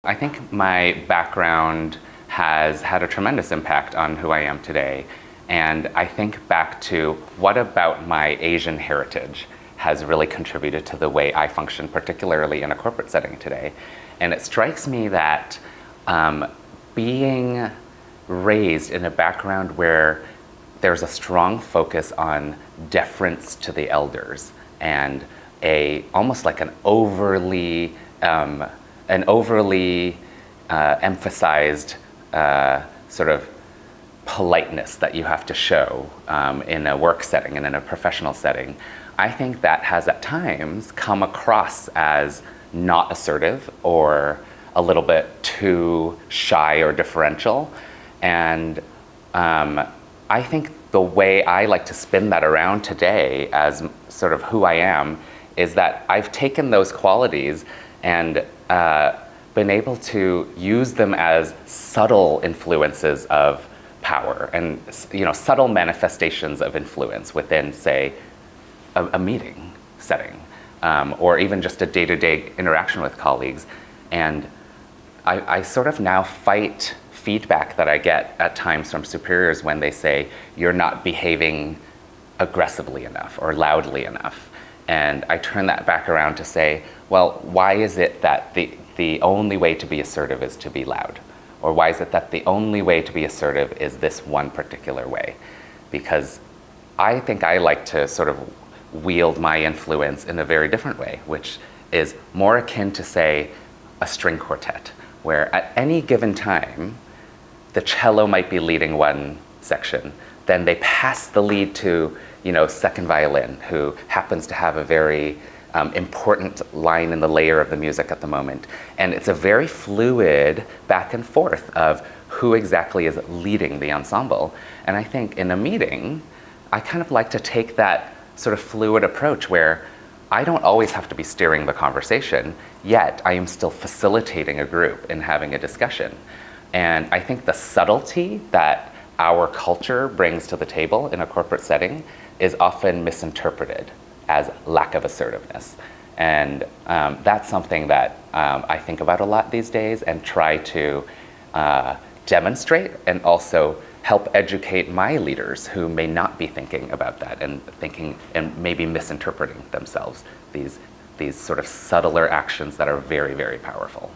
I think my background has had a tremendous impact on who I am today. And I think back to what about my Asian heritage has really contributed to the way I function, particularly in a corporate setting today. And it strikes me that being raised in a background where there's a strong focus on deference to the elders and almost like an overly emphasized sort of politeness that you have to show in a work setting and in a professional setting, I think that has at times come across as not assertive or a little bit too shy or differential. And I think the way I like to spin that around today as sort of who I am is that I've taken those qualities and been able to use them as subtle influences of power and subtle manifestations of influence within, say, a meeting setting or even just a day-to-day interaction with colleagues. And I sort of now fight feedback that I get at times from superiors when they say, you're not behaving aggressively enough or loudly enough. And I turn that back around to say, well, why is it that the only way to be assertive is to be loud? Or why is it that the only way to be assertive is this one particular way? Because I think I like to sort of wield my influence in a very different way, which is more akin to, say, a string quartet, where at any given time, the cello might be leading one section, then they pass the lead to second violin, who happens to have a very important line in the layer of the music at the moment. And it's a very fluid back and forth of who exactly is leading the ensemble. And I think in a meeting, I kind of like to take that sort of fluid approach where I don't always have to be steering the conversation, yet I am still facilitating a group and having a discussion. And I think the subtlety that our culture brings to the table in a corporate setting is often misinterpreted as lack of assertiveness. And that's something that I think about a lot these days and try to demonstrate and also help educate my leaders who may not be thinking about that and thinking and maybe misinterpreting themselves, these sort of subtler actions that are very, very powerful.